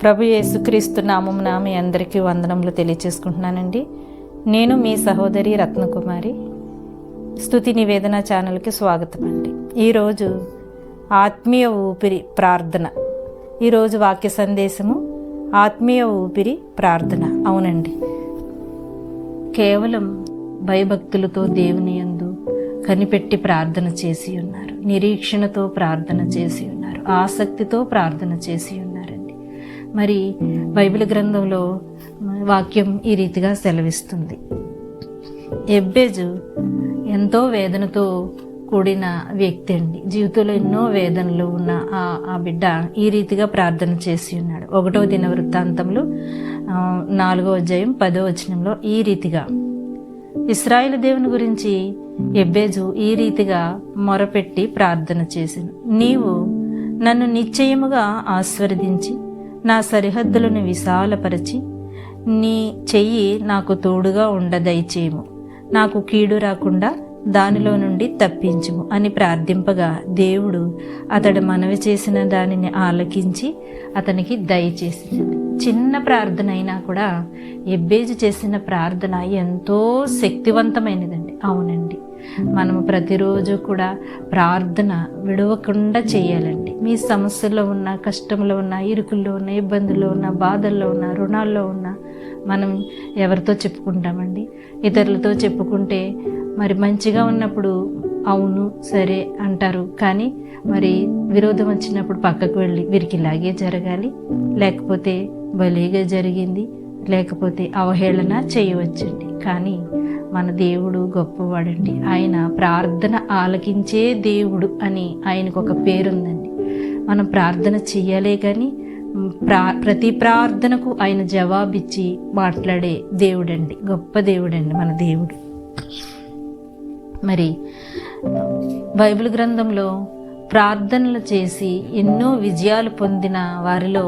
ప్రభు యేసుక్రీస్తు నామమున మీ అందరికీ వందనములు తెలియచేసుకుంటున్నానండి. నేను మీ సహోదరి రత్నకుమారి. స్తుతి నివేదన ఛానల్కి స్వాగతం అండి. ఈరోజు ఆత్మీయ ఊపిరి ప్రార్థన. ఈరోజు వాక్య సందేశము ఆత్మీయ ఊపిరి ప్రార్థన. అవునండి, కేవలం భయభక్తులతో దేవుని యందు కనిపెట్టి ప్రార్థన చేసి ఉన్నారు, నిరీక్షణతో ప్రార్థన చేసి ఉన్నారు, ఆసక్తితో ప్రార్థన చేసి ఉన్నారండి. మరి బైబిల్ గ్రంథంలో వాక్యం ఈ రీతిగా సెలవిస్తుంది. ఎబ్బేజు ఎంతో వేదనతో కూడిన వ్యక్తి అండి. జీవితంలో ఎన్నో వేదనలు ఉన్న ఆ బిడ్డ ఈ రీతిగా ప్రార్థన చేసి ఉన్నాడు. 1వ దినవృత్తాంతంలో 4వ అధ్యాయం 10వ వచనంలో ఈ రీతిగా ఇశ్రాయేలు దేవుని గురించి ఎబ్బేజు ఈ రీతిగా మొరపెట్టి ప్రార్థన చేశాను. నీవు నన్ను నిశ్చయముగా ఆశీర్వదించి నా సరిహద్దులను విశాలపరిచి నీ చెయ్యి నాకు తోడుగా దయచేయము, నాకు కీడు రాకుండా దానిలో నుండి తప్పించుము అని ప్రార్థింపగా దేవుడు అతడు మనవి చేసిన దానిని ఆలకించి అతనికి దయచేసింది. చిన్న ప్రార్థన అయినా కూడా ఎబ్బేజు చేసిన ప్రార్థన ఎంతో శక్తివంతమైనదండి. అవునండి, మనము ప్రతిరోజు కూడా ప్రార్థన విడవకుండా చేయాలండి. మీ సమస్యల్లో ఉన్న, కష్టంలో ఉన్న, ఇరుకుల్లో ఉన్న, ఇబ్బందుల్లో ఉన్న, బాధల్లో ఉన్న, రుణాల్లో ఉన్న మనం ఎవరితో చెప్పుకుంటామండి? ఇతరులతో చెప్పుకుంటే మరి మంచిగా ఉన్నప్పుడు అవును సరే అంటారు, కానీ మరి విరోధం వచ్చినప్పుడు పక్కకు వెళ్ళి వీరికి ఇలాగే జరగాలి, లేకపోతే భలేగా జరిగింది, లేకపోతే అవహేళన చేయవచ్చండి. కానీ మన దేవుడు గొప్పవాడండి. ఆయన ప్రార్థన ఆలకించే దేవుడు అని ఆయనకు ఒక పేరుందండి. మనం ప్రార్థన చెయ్యాలే కానీ ప్రతి ప్రార్థనకు ఆయన జవాబిచ్చి మాట్లాడే దేవుడండి, గొప్ప దేవుడండి మన దేవుడు. మరి బైబిల్ గ్రంథంలో ప్రార్థనలు చేసి ఎన్నో విజయాలు పొందిన వారిలో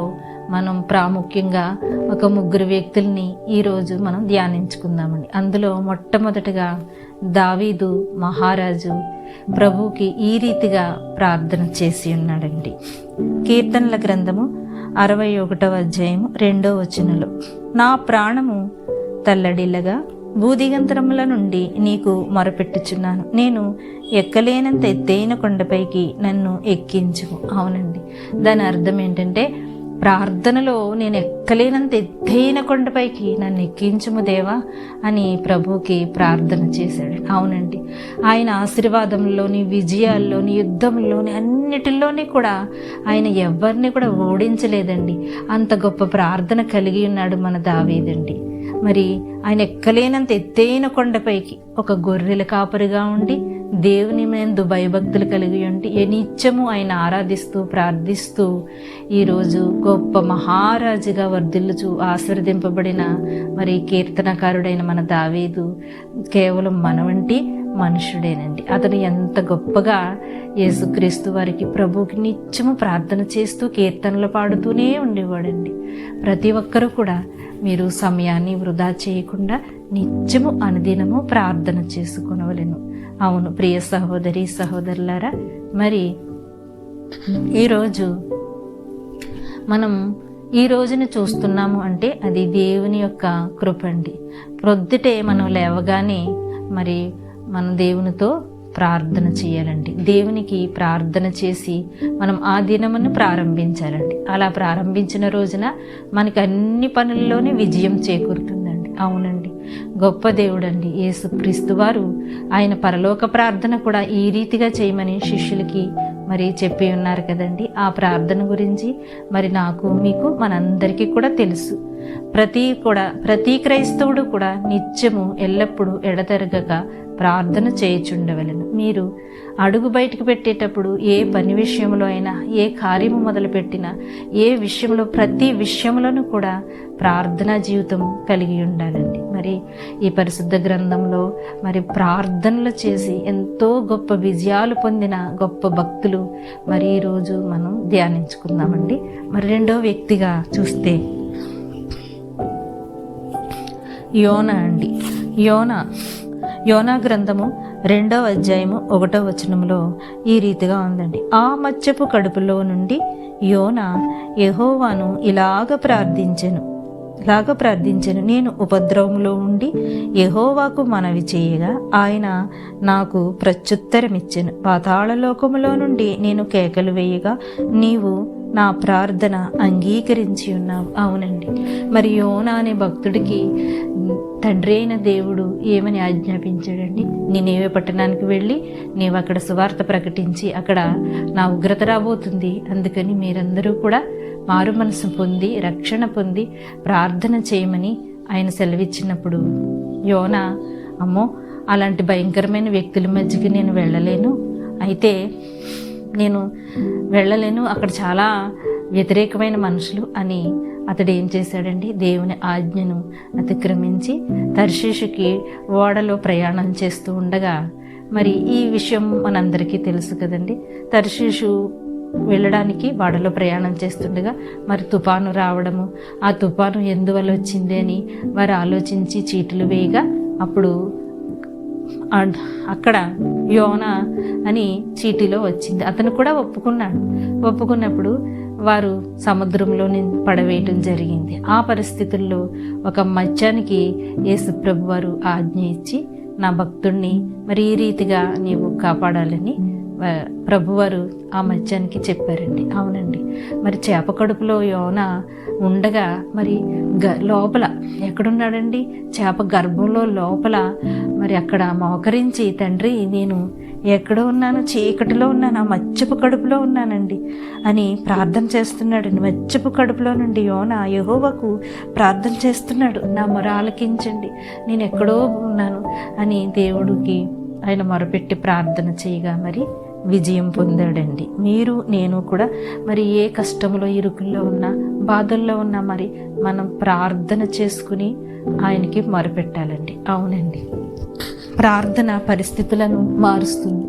మనం ప్రాముఖ్యంగా ఒక 3 వ్యక్తుల్ని ఈరోజు మనం ధ్యానించుకుందామండి. అందులో మొట్టమొదటిగా దావీదు మహారాజు ప్రభువుకి ఈ రీతిగా ప్రార్థన చేసి ఉన్నాడండి. కీర్తనల గ్రంథము 61వ అధ్యాయము 2వ వచనంలో, నా ప్రాణము తల్లడిల్లగా భూదిగంతరముల నుండి నీకు మొరపెట్టుచున్నాను, నేను ఎక్కలేనంత ఎత్తైన కొండపైకి నన్ను ఎక్కించుము. అవునండి, దాని అర్థం ఏంటంటే ప్రార్థనలో నేను ఎక్కలేనంత ఎత్తైన కొండపైకి నన్ను ఎక్కించుము దేవా అని ప్రభువుకి ప్రార్థన చేశాడు. అవునండి, ఆయన ఆశీర్వాదంలోని, విజయాల్లోని, యుద్ధంలోని, అన్నిటిలోని కూడా ఆయన ఎవరిని కూడా ఓడించలేదండి. అంత గొప్ప ప్రార్థన కలిగి ఉన్నాడు మన దావీదండి. మరి ఆయన ఎక్కలేనంత ఎత్తైన కొండపైకి ఒక గొర్రెల కాపరిగా ఉండి దేవుని యందు భయభక్తులు కలిగి ఉండి నిత్యము ఆయన ఆరాధిస్తూ ప్రార్థిస్తూ ఈరోజు గొప్ప మహారాజుగా వర్ధిల్లుచు ఆశీర్వదింపబడిన మరి కీర్తనకారుడైన మన దావీదు కేవలం మన వంటి మనుషుడేనండి. అతను ఎంత గొప్పగా యేసుక్రీస్తు వారికి ప్రభువుకి నిత్యము ప్రార్థన చేస్తూ కీర్తనలు పాడుతూనే ఉండేవాడండి. ప్రతి ఒక్కరూ కూడా మీరు సమయాన్ని వృధా చేయకుండా నిత్యము అనుదినము ప్రార్థన చేసుకొనవలెను. అవును ప్రియ సహోదరి సహోదరులారా, మరి ఈరోజు మనం ఈ రోజుని చూస్తున్నాము అంటే అది దేవుని యొక్క కృప అండి. ప్రొద్దుటే మనం లేవగానే మరి మనం దేవునితో ప్రార్థన చేయాలండి. దేవునికి ప్రార్థన చేసి మనం ఆ దినమును ప్రారంభించాలండి. అలా ప్రారంభించిన రోజున మనకి అన్ని పనుల్లోనే విజయం చేకూరుతుందండి. అవునండి, గొప్ప దేవుడండి యేసుక్రీస్తు వారు ఆయన పరలోక ప్రార్థన కూడా ఈ రీతిగా చేయమని శిష్యులకి మరి చెప్పి ఉన్నారు కదండి. ఆ ప్రార్థన గురించి మరి నాకు మీకు మనందరికీ కూడా తెలుసు. ప్రతి క్రైస్తవుడు కూడా నిత్యము ఎల్లప్పుడూ ఎడతెరగక ప్రార్థన చేయుచుండవలెను. మీరు అడుగు బయటకు పెట్టేటప్పుడు ఏ పని విషయంలో అయినా, ఏ కార్యము మొదలుపెట్టినా, ఏ విషయంలో, ప్రతి విషయంలోనూ కూడా ప్రార్థనా జీవితం కలిగి ఉండాలండి. మరి ఈ పరిశుద్ధ గ్రంథంలో మరి ప్రార్థనలు చేసి ఎంతో గొప్ప విజయాలు పొందిన గొప్ప భక్తులు మరి ఈరోజు మనం ధ్యానించుకుందామండి. మరి 2వ వ్యక్తిగా చూస్తే యోనా అండి. యోనా గ్రంథము 2వ అధ్యాయము 1వ వచనంలో ఈ రీతిగా ఉందండి. ఆ మత్స్యపు కడుపులో నుండి యోనా యెహోవాను ఇలాగ ప్రార్థించెను, నేను ఉపద్రవములో ఉండి యెహోవాకు మనవి చేయగా ఆయన నాకు ప్రత్యుత్తరమిచ్చెను. పాతాళలోకములో నుండి నేను కేకలు వేయగా నీవు నా ప్రార్థన అంగీకరించి ఉన్నావు. అవునండి, మరి యోనా అనే భక్తుడికి తండ్రి అయిన దేవుడు ఏమని ఆజ్ఞాపించాడండి? నీనేవే పట్టణానికి వెళ్ళి నీవు అక్కడ సువార్త ప్రకటించి, అక్కడ నా ఉగ్రత రాబోతుంది, అందుకని మీరందరూ కూడా మారు మనసు పొంది రక్షణ పొంది ప్రార్థన చేయమని ఆయన సెలవిచ్చినప్పుడు యోనా, అమ్మో అలాంటి భయంకరమైన వ్యక్తుల మధ్యకి నేను వెళ్ళలేను, అయితే నేను వెళ్ళలేను, అక్కడ చాలా వ్యతిరేకమైన మనుషులు అని అతడు ఏం చేశాడండి? దేవుని ఆజ్ఞను అతిక్రమించి తర్షీషుకి ఓడలో ప్రయాణం చేస్తూ ఉండగా, మరి ఈ విషయం మనందరికీ తెలుసు కదండి. తర్షీషు వెళ్ళడానికి ఓడలో ప్రయాణం చేస్తుండగా మరి తుఫాను రావడము, ఆ తుఫాను ఎందువల్ల వచ్చింది అని వారు ఆలోచించి చీటులు వేయగా అప్పుడు అక్కడ యోనా అని చీటిలో వచ్చింది. అతను కూడా ఒప్పుకున్నప్పుడు వారు సముద్రంలో పడవేయటం జరిగింది. ఆ పరిస్థితుల్లో ఒక మత్స్యానికి యేసుప్రభు వారు ఆజ్ఞ ఇచ్చి నా భక్తుణ్ణి మరి ఈ రీతిగా నీవు కాపాడాలని ప్రభువారు ఆ మత్స్యానికి చెప్పారండి. అవునండి, మరి చేప కడుపులో యోనా ఉండగా మరి లోపల ఎక్కడున్నాడండి? చేప గర్భంలో లోపల మరి అక్కడ మోకరించి, తండ్రి నేను ఎక్కడో ఉన్నాను, చీకటిలో ఉన్నాను, ఆ మత్స్యపు కడుపులో ఉన్నానండి అని ప్రార్థన చేస్తున్నాడండి. మత్స్యపు కడుపులో నుండి యోనా యెహోవాకు ప్రార్థన చేస్తున్నాడు, నా మొర ఆలకించండి, నేను ఎక్కడో ఉన్నాను అని దేవుడికి ఆయన మొరపెట్టి ప్రార్థన చేయగా మరి విజయం పొందాడండి. మీరు నేను కూడా మరి ఏ కష్టంలో ఇరుకుల్లో ఉన్నా బాధల్లో ఉన్నా మరి మనం ప్రార్థన చేసుకుని ఆయనకి మొరపెట్టాలండి. అవునండి, ప్రార్థన పరిస్థితులను మారుస్తుంది,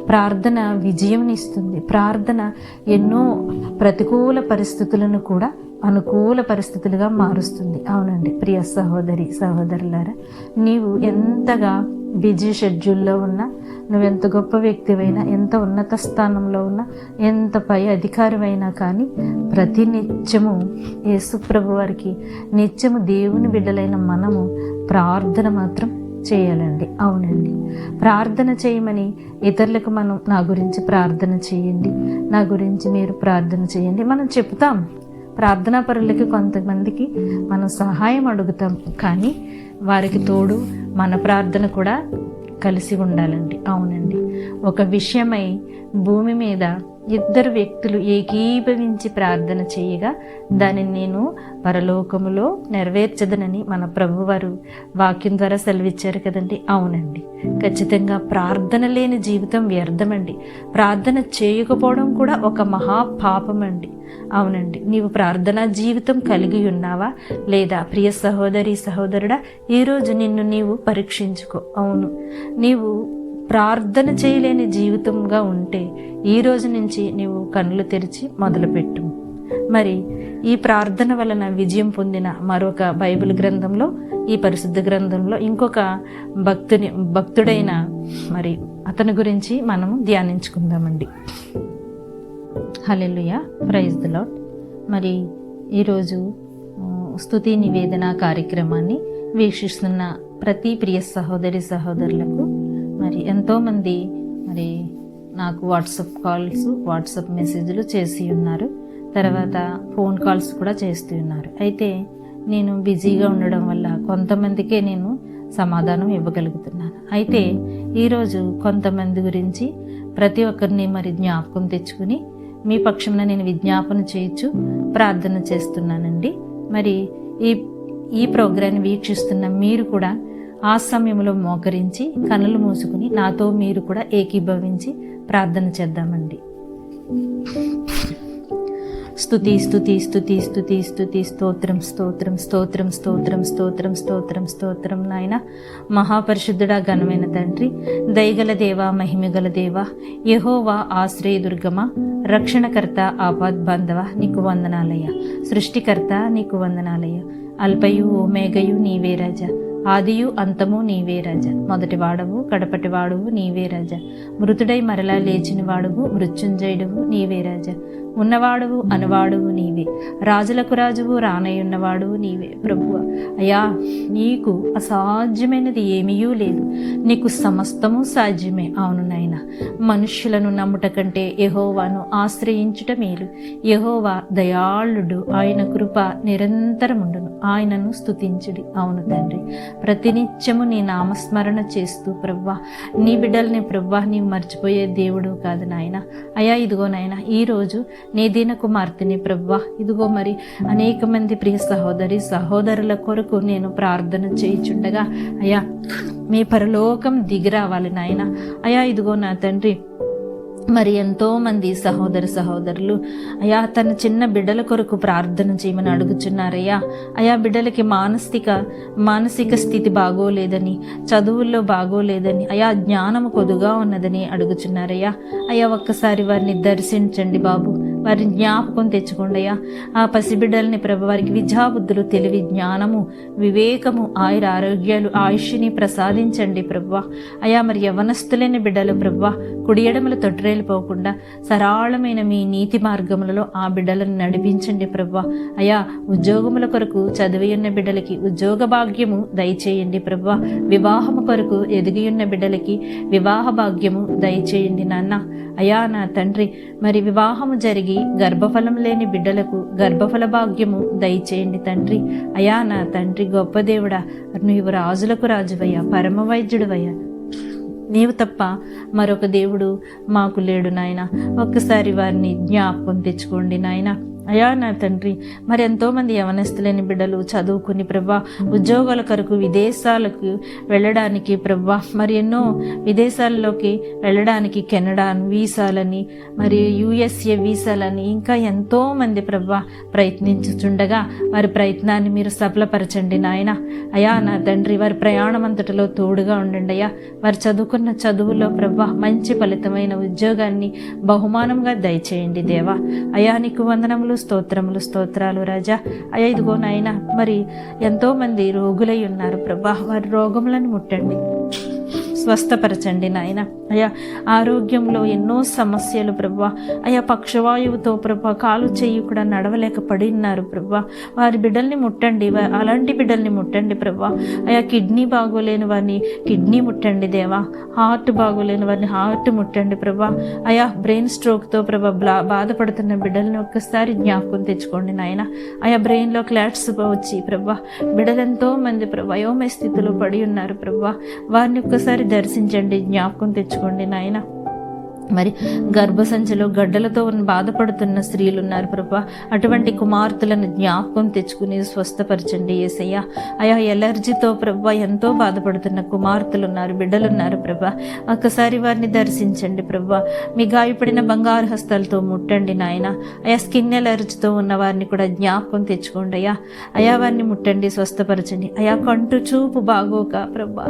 ప్రార్థన విజయం ఇస్తుంది, ప్రార్థన ఎన్నో ప్రతికూల పరిస్థితులను కూడా అనుకూల పరిస్థితులుగా మారుస్తుంది. అవునండి ప్రియ సహోదరి సహోదరులారా, నీవు ఎంతగా బిజీ షెడ్యూల్లో ఉన్నా, నువ్వెంత గొప్ప వ్యక్తివైనా, ఎంత ఉన్నత స్థానంలో ఉన్నా, ఎంత పై అధికారమైనా కానీ ప్రతి నిత్యము యేసుప్రభు వారికి నిత్యము దేవుని బిడ్డలైన మనము ప్రార్థన మాత్రం చేయాలండి. అవునండి, ప్రార్థన చేయమని ఇతరులకు మనం నా గురించి ప్రార్థన చేయండి, నా గురించి మీరు ప్రార్థన చేయండి మనం చెప్తాం. ప్రార్థనా పరులకి కొంతమందికి మనం సహాయం అడుగుతాం, కానీ వారికి తోడు మన ప్రార్థన కూడా కలిసి ఉండాలండి. అవునండి, ఒక విషయమై భూమి మీద ఇద్దరు వ్యక్తులు ఏకీభవించి ప్రార్థన చేయగా దానిని నేను పరలోకములో నెరవేర్చదనని మన ప్రభువారు వాక్యం ద్వారా సెలవిచ్చారు కదండి. అవునండి, ఖచ్చితంగా ప్రార్థన లేని జీవితం వ్యర్థమండి. ప్రార్థన చేయకపోవడం కూడా ఒక మహాపాపం అండి. అవునండి, నీవు ప్రార్థనా జీవితం కలిగి ఉన్నావా లేదా? ప్రియ సహోదరి సహోదరుడా, ఈరోజు నిన్ను నీవు పరీక్షించుకో. అవును, నీవు ప్రార్థన చేయలేని జీవితంగా ఉంటే ఈ రోజు నుంచి నీవు కన్నులు తెరిచి మొదలుపెట్టు. మరి ఈ ప్రార్థన వలన విజయం పొందిన మరొక బైబిల్ గ్రంథంలో, ఈ పరిశుద్ధ గ్రంథంలో ఇంకొక భక్తుడైన మరి అతని గురించి మనం ధ్యానించుకుందామండి. హల్లెలూయా, ప్రైజ్ ది లార్డ్. మరి ఈరోజు స్తుతి నివేదన కార్యక్రమాన్ని వీక్షిస్తున్న ప్రతి ప్రియ సహోదరి సహోదరులకు మరి ఎంతోమంది మరి నాకు వాట్సాప్ మెసేజ్లు చేసి ఉన్నారు, తర్వాత ఫోన్ కాల్స్ కూడా చేస్తూ ఉన్నారు. అయితే నేను బిజీగా ఉండడం వల్ల కొంతమందికే నేను సమాధానం ఇవ్వగలుగుతున్నాను. అయితే ఈరోజు కొంతమంది గురించి ప్రతి ఒక్కరిని మరి జ్ఞాపకం తెచ్చుకుని మీ పక్షంలో నేను విజ్ఞాపన చేయొచ్చు, ప్రార్థన చేస్తున్నానండి. మరి ఈ ప్రోగ్రాన్ని వీక్షిస్తున్న మీరు కూడా ఆ సమయంలో మోకరించి కన్నులు మూసుకుని నాతో మీరు కూడా ఏకీభవించి ప్రార్థన చేద్దామండి. స్తుతి స్తుతి స్తుతి స్తుతి స్తుతి స్తోత్రం స్తోత్రం స్తోత్రం స్తోత్రం స్తోత్రం స్తోత్రం స్తోత్రం నాయన మహాపరిశుద్ధుడా, ఘనమైన తండ్రి, దయగల దేవా, మహిమగల దేవా, యెహోవా ఆశ్రయదుర్గమా, రక్షణకర్త, ఆపద్ బాంధవ, నీకు వందనాలయ్య. సృష్టికర్త నీకు వందనాలయ్య. అల్పయు ఓమేగయు నీవే రాజా, ఆదియు అంతము నీవే రాజా. మొదటి వాడవు కడపటి వాడువు నీవే రాజా. మృతుడై మరలా లేచిన వాడువు మృత్యుంజయుడువు నీవే రాజా. ఉన్నవాడువు అనువాడువు నీవే, రాజులకు రాజువు రానయ్యున్నవాడు నీవే ప్రభువ. అయ్యా, నీకు అసాధ్యమైనది ఏమీయూ లేదు, నీకు సమస్తము సాధ్యమే. అవును నాయనా, మనుష్యులను నమ్ముట కంటే యెహోవాను ఆశ్రయించుట మేలు. యెహోవా దయాళుడు, ఆయన కృప నిరంతరముండును, ఆయనను స్తుతించుడి. అవును తండ్రి, ప్రతినిత్యము నీ నామస్మరణ చేస్తూ ప్రభువా, నీ బిడ్డల్ని ప్రభువా నీవు మర్చిపోయే దేవుడు కాదు నాయన. అయ్యా, ఇదిగో నాయన, ఈరోజు నీ దీన కుమార్తెని ప్రభువా, ఇదిగో మరి అనేక మంది ప్రియ సహోదరుల కొరకు నేను ప్రార్థన చేయుచుండగా అయ్యా, మీ పరలోకం దిగిరావాలి నాయన. అయ్యా, ఇదిగో నా తండ్రి, మరి ఎంతోమంది సహోదరులు అయా తన చిన్న బిడ్డల కొరకు ప్రార్థన చేయమని అడుగుచున్నారయ్యా. అయా, బిడ్డలకి మానసిక స్థితి బాగోలేదని, చదువుల్లో బాగోలేదని, అయా జ్ఞానము కొద్దుగా ఉన్నదని అడుగుచున్నారయ్యా. అయ్యా, ఒక్కసారి వారిని దర్శించండి బాబు, వారిని జ్ఞాపకం తెచ్చుకోండి అయ్యా. ఆ పసిబిడ్డల్ని ప్రభు, వారికి విద్యాబుద్ధులు, తెలివి, జ్ఞానము, వివేకము, ఆరోగ్యాలు, ఆయుష్ని ప్రసాదించండి ప్రభువా. అయా, మరి యవనస్తులైన బిడ్డలు ప్రభువా, కుడి ఎడమల తొట్టిరేలిపోకుండా సరళమైన మీ నీతి మార్గములలో ఆ బిడ్డలను నడిపించండి ప్రభువా. అయా, ఉద్యోగముల కొరకు చదివి ఉన్న బిడ్డలకి ఉద్యోగ భాగ్యము దయచేయండి ప్రభువా. వివాహము కొరకు ఎదిగి ఉన్న బిడ్డలకి వివాహ భాగ్యము దయచేయండి నాన్న. అయా నా తండ్రి, మరి వివాహము జరిగి గర్భఫలం లేని బిడ్డలకు గర్భఫల భాగ్యము దయచేయండి తండ్రి. అయా నా తండ్రి, గొప్ప దేవుడా, నీవు రాజులకు రాజువయ్యా, పరమ వైద్యుడువయ్యా, నీవు తప్ప మరొక దేవుడు మాకు లేడు నాయన. ఒక్కసారి వారిని జ్ఞాపకం తెచ్చుకోండి నాయన. అయా నా తండ్రి, మరి ఎంతోమంది యవనస్తులేని బిడ్డలు చదువుకుని ప్రభా ఉద్యోగాల కొరకు విదేశాలకు వెళ్ళడానికి ప్రభా, మరి ఎన్నో విదేశాల్లోకి వెళ్ళడానికి కెనడా వీసాలని, మరి USA వీసాలని, ఇంకా ఎంతోమంది ప్రభా ప్రయత్నించుచుండగా వారి ప్రయత్నాన్ని మీరు సఫలపరచండి నాయన. అయా నా తండ్రి, వారి ప్రయాణం అంతటిలో తోడుగా ఉండండి అయ్యా. వారు చదువుకున్న చదువులో ప్రభా మంచి ఫలితమైన ఉద్యోగాన్ని బహుమానంగా దయచేయండి దేవా. అయా, నీకు వందనములు, స్తోత్రాలు రాజా. అయ్యా, ఇదిగో నాయన, మరి ఎంతోమంది రోగులై ఉన్నారు ప్రభా, వారి రోగములను ముట్టండి, స్వస్థపరచండి నాయన. అయ్యా, ఆరోగ్యంలో ఎన్నో సమస్యలు ప్రభా. అయ్యా, పక్షవాయువుతో ప్రభా కాలు చెయ్యి కూడా నడవలేక పడి ఉన్నారు ప్రభా. వారి బిడ్డల్ని ముట్టండి, అలాంటి బిడ్డల్ని ముట్టండి ప్రభా. అయ్యా, కిడ్నీ బాగోలేని వారిని కిడ్నీ ముట్టండి దేవా. హార్ట్ బాగోలేని వారిని హార్ట్ ముట్టండి ప్రభా. అయ్యా, బ్రెయిన్ స్ట్రోక్తో ప్రభా బాధపడుతున్న బిడ్డల్ని ఒక్కసారి జ్ఞాపకం తెచ్చుకోండి నాయన. అయ్యా, బ్రెయిన్లో క్లాట్స్ వచ్చి ప్రభా బిడ్డలు ఎంతో మంది ప్రభా అయోమయ స్థితిలో పడి ఉన్నారు ప్రభా. వారిని ఒక్కసారి దర్శించండి, జ్ఞాపకం తెచ్చుకోండి నాయన. మరి గర్భసంచిలో గడ్డలతో బాధపడుతున్న స్త్రీలు ఉన్నారు ప్రభా, అటువంటి కుమార్తెలను జ్ఞాపకం తెచ్చుకుని స్వస్థపరచండి యేసయ్య. అయా, ఎలర్జీతో ప్రభా ఎంతో బాధపడుతున్న కుమార్తెలు ఉన్నారు, బిడ్డలున్నారు ప్రభా. ఒక్కసారి వారిని దర్శించండి ప్రభా. మీ గాయపడిన బంగారు హస్తాలతో ముట్టండి నాయన. అయా, స్కిన్ ఎలర్జీతో ఉన్న వారిని కూడా జ్ఞాపకం తెచ్చుకోండి అయ్యా. అయా, వారిని ముట్టండి, స్వస్థపరచండి. అయా, కంటు చూపు బాగోక ప్రభా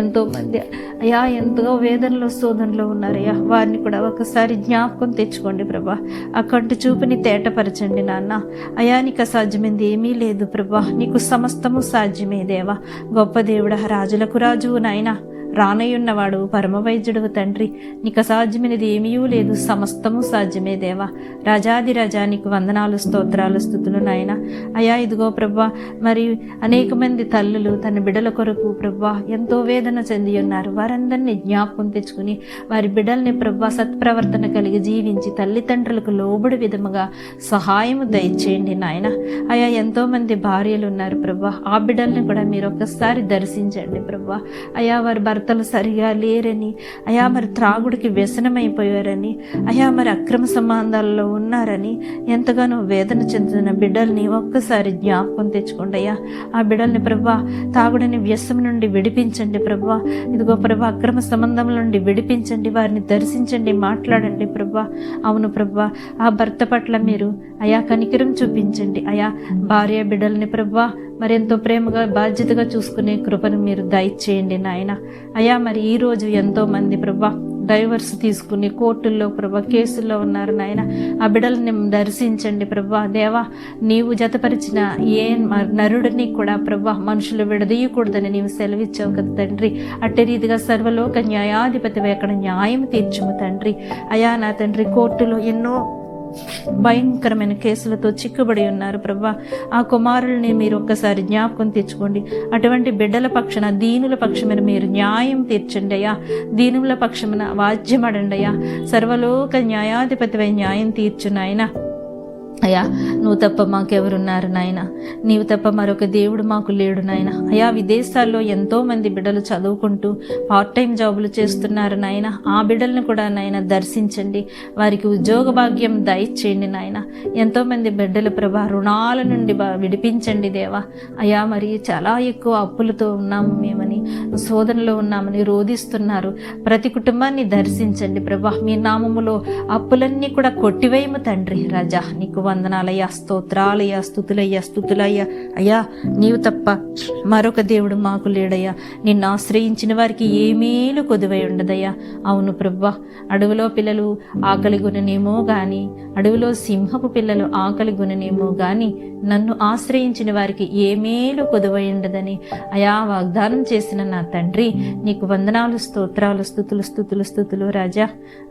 ఎంతో మంది అయా ఎంతో వేదనలో శోధనలో ఉన్నారయ్యా. వారిని కూడా ఒకసారి జ్ఞాపకం తెచ్చుకోండి ప్రభా. ఆ కంటి చూపుని తేటపరచండి నాన్న. అయా, నీకు అసాధ్యమైంది ఏమీ లేదు ప్రభా, నీకు సమస్తము సాధ్యమే దేవా. గొప్ప దేవుడా, రాజులకు రాజువు నాయన, రానయ్యున్నవాడు పరమ వైద్యుడు తండ్రి. నీకు అసాధ్యమైనది ఏమీ లేదు, సమస్తము సాధ్యమే దేవా. రాజాది రాజా, నీకు వందనాలు, స్తోత్రాలు, స్తుతులు నాయన. అయా, ఇదిగో ప్రభా, మరి అనేక మంది తల్లులు తన బిడ్డల కొరకు ప్రభా ఎంతో వేదన చెంది ఉన్నారు. వారందరినీ జ్ఞాపకం తెచ్చుకుని వారి బిడ్డల్ని ప్రభా సత్ప్రవర్తన కలిగి జీవించి తల్లిదండ్రులకు లోబడి విధముగా సహాయము దయచేయండి నాయన. అయా, ఎంతో మంది భార్యలు ఉన్నారు ప్రభా, ఆ బిడ్డల్ని కూడా మీరు ఒక్కసారి దర్శించండి ప్రభా. అయా, వారి భర్తలు సరిగా లేరని, అయా మరి త్రాగుడికి వ్యసనమైపోయారని, అయా మరి అక్రమ సంబంధాల్లో ఉన్నారని ఎంతగానో వేదన చెందుతున్న బిడ్డల్ని ఒక్కసారి జ్ఞాపకం తెచ్చుకోండి అయ్యా. ఆ బిడ్డల్ని ప్రభా తాగుడని వ్యసనం నుండి విడిపించండి ప్రభా. ఇదిగో ప్రభా, అక్రమ సంబంధం నుండి విడిపించండి, వారిని దర్శించండి, మాట్లాడండి ప్రభా. అవును ప్రభా, ఆ భర్త పట్ల మీరు అయా కనికరం చూపించండి అయా. భార్య బిడ్డల్ని ప్రభా మరెంతో ప్రేమగా బాధ్యతగా చూసుకునే కృపను మీరు దయచేయండి నాయన. అయా, మరి ఈరోజు ఎంతో మంది ప్రభా డైవర్స్ తీసుకుని కోర్టుల్లో ప్రభా కేసుల్లో ఉన్నారు నాయన. ఆ బిడ్డల్ని దర్శించండి ప్రభా. దేవా, నీవు జతపరిచిన ఏ నరుడిని కూడా ప్రభా మనుషులు విడదీయకూడదని నీవు సెలవిచ్చావు కదా తండ్రి. అట్టి రీతిగా సర్వలోక న్యాయాధిపతి అక్కడ న్యాయం తీర్చుము తండ్రి. అయా నా తండ్రి, కోర్టులో ఎన్నో భయంకరమైన కేసులతో చిక్కుబడి ఉన్నారు ప్రభా. ఆ కుమారుల్ని మీరు ఒక్కసారి జ్ఞాపకం తెచ్చుకోండి. అటువంటి బిడ్డల పక్షాన, దీనుల పక్షమైన మీరు న్యాయం తీర్చండి అయ్యా. దీనుల పక్షమున వాద్యమడండి అయ్యా. సర్వలోక న్యాయాధిపతివై న్యాయం తీర్చు నాయన. అయ్యా, నువ్వు తప్ప మాకెవరున్నారు నాయన? నీవు తప్ప మరొక దేవుడు మాకు లేడు నాయన. అయా, విదేశాల్లో ఎంతోమంది బిడ్డలు చదువుకుంటూ పార్ట్ టైం జాబులు చేస్తున్నారు నాయన. ఆ బిడ్డలను కూడా నాయన దర్శించండి, వారికి ఉద్యోగ భాగ్యం దయచేయండి నాయన. ఎంతోమంది బిడ్డలు ప్రభా రుణాల నుండి విడిపించండి దేవా. అయా, మరి చాలా ఎక్కువ అప్పులతో ఉన్నాము మేమని, శోధనలో ఉన్నామని రోధిస్తున్నారు. ప్రతి కుటుంబాన్ని దర్శించండి ప్రభా. మీ నామములో అప్పులన్నీ కూడా కొట్టివేయము తండ్రి. రాజా, నీకు వందనాలయ్యా, స్తోత్రాలయ్యా, స్తుతులయ్యా. అయ్యా, నీవు తప్ప మరొక దేవుడు మాకు లేడయ్యా. నిన్ను ఆశ్రయించిన వారికి ఏ మేలు కొదువై ఉండదయ్యా. అవును ప్రభా, అడవిలో పిల్లలు ఆకలి గుననేమో గాని, అడవిలో సింహపు పిల్లలు ఆకలి గుననేమో గాని, నన్ను ఆశ్రయించిన వారికి ఏ మేలు కొదువై ఉండదని అయా వాగ్దానం చేసిన నా తండ్రి, నీకు వందనాలు, స్తోత్రాలు, స్తుతులు రాజా.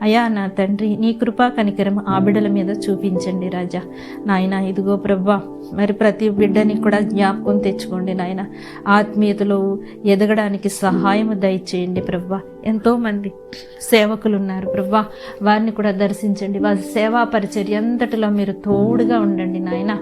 అయా నా తండ్రి, నీ కృపా కనికరం ఆ బిడ్డల మీద చూపించండి రాజా. నాయన, ఇదిగో ప్రభా, మరి ప్రతి బిడ్డని కూడా జ్ఞాపకం తెచ్చుకోండి నాయన. ఆత్మీయతలో ఎదగడానికి సహాయము దయచేయండి ప్రభా. ఎంతోమంది సేవకులు ఉన్నారు ప్రభా, వారిని కూడా దర్శించండి. వారి సేవా పరిచర్య అంతటిలో మీరు తోడుగా ఉండండి నాయన.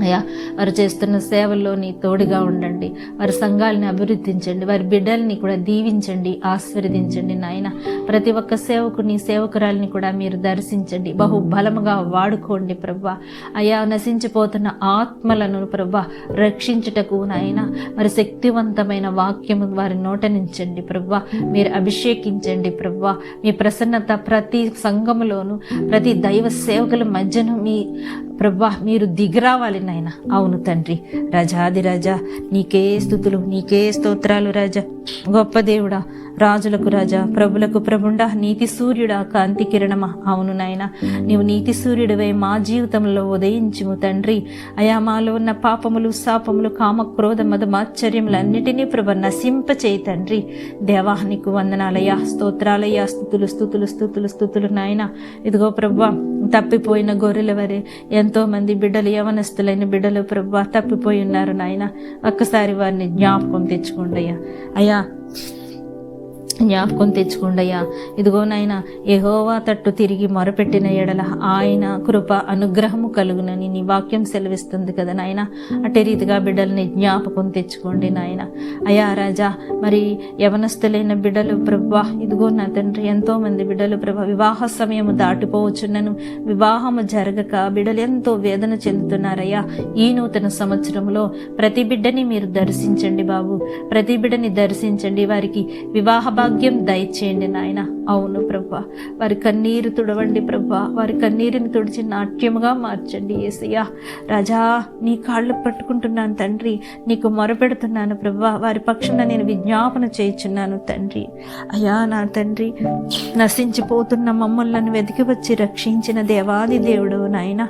అయ్యా, వారు చేస్తున్న సేవల్లో నీ తోడుగా ఉండండి. వారి సంఘాలని అభివృద్ధించండి, వారి బిడ్డల్ని కూడా దీవించండి, ఆశీర్వదించండి నాయన. ప్రతి ఒక్క సేవకుని, సేవకురాలిని కూడా మీరు దర్శించండి, బహుబలముగా వాడుకోండి ప్రభా. అయ్యా, నశించిపోతున్న ఆత్మలను ప్రభా రక్షించుటకు నాయన మరి శక్తివంతమైన వాక్యము వారి నోటనించండి ప్రభా. మీరు అభిషేకించండి ప్రభా. మీ ప్రసన్నత ప్రతి సంఘములోను, ప్రతి దైవ సేవకుల మధ్యను మీ ప్రభా మీరు దిగిరావాలి నాయన. అవును తండ్రి, రాజాదిరాజా, నీకే స్తుతులు, నీకే స్తోత్రాలు రాజా. గొప్ప దేవుడా, రాజులకు రాజా, ప్రభులకు ప్రభుండా, నీతి సూర్యుడా, కాంతి కిరణమా. అవును నాయన, నీవు నీతి సూర్యుడివై మా జీవితంలో ఉదయించుము తండ్రి. అయా, మాలో ఉన్న పాపములు, శాపములు, కామ, క్రోధ, మదమాశ్చర్యములు అన్నిటినీ ప్రభ నశింపచేయి తండ్రి. దేవా, నీకు వందనాలయ్యా, స్తోత్రాలయ్యా, స్తుతులు నాయన. ఇదిగో ప్రభా, తప్పిపోయిన గొర్రెల వరే ఎంతో మంది బిడ్డలు, యవనస్తులైన బిడ్డలు ప్రభా తప్పిపోయి ఉన్నారు నాయన. ఒక్కసారి వారిని జ్ఞాపకం తెచ్చుకోండి అయ్యా. అయ్యా, జ్ఞాపకం తెచ్చుకోండి అయ్యా. ఇదిగో నాయన, యెహోవా తట్టు తిరిగి మొరపెట్టిన ఎడల ఆయన కృప అనుగ్రహము కలుగునని నీ వాక్యం సెలవిస్తుంది కదా నాయన. అటే రీతిగా బిడ్డల్ని జ్ఞాపకం తెచ్చుకోండి నాయన. అయ్యా రాజా, మరి యవనస్తులైన బిడ్డలు ప్రభా, ఇదిగో నా తండ్రి, ఎంతో మంది బిడ్డలు ప్రభా వివాహ సమయము దాటిపోవచ్చున్నను, వివాహము జరగక బిడ్డలు ఎంతో వేదన చెందుతున్నారయ్యా. ఈ నూతన సంవత్సరంలో ప్రతి బిడ్డని మీరు దర్శించండి బాబు, ప్రతి బిడ్డని దర్శించండి, వారికి వివాహ భాగ్యం దయచేయండి నాయన. అవును ప్రభా, వారి కన్నీరు తుడవండి ప్రభా, వారి కన్నీరుని తుడిచి నాట్యముగా మార్చండి యేసయ్యా. రాజా, నీ కాళ్ళు పట్టుకుంటున్నాను తండ్రి, నీకు మొరపెడుతున్నాను ప్రభా. వారి పక్షాన నేను విజ్ఞాపన చేయుచున్నాను తండ్రి. అయ్యా నా తండ్రి, నశించిపోతున్న మమ్మల్ని వెతికి వచ్చి రక్షించిన దేవాది దేవుడు నాయన.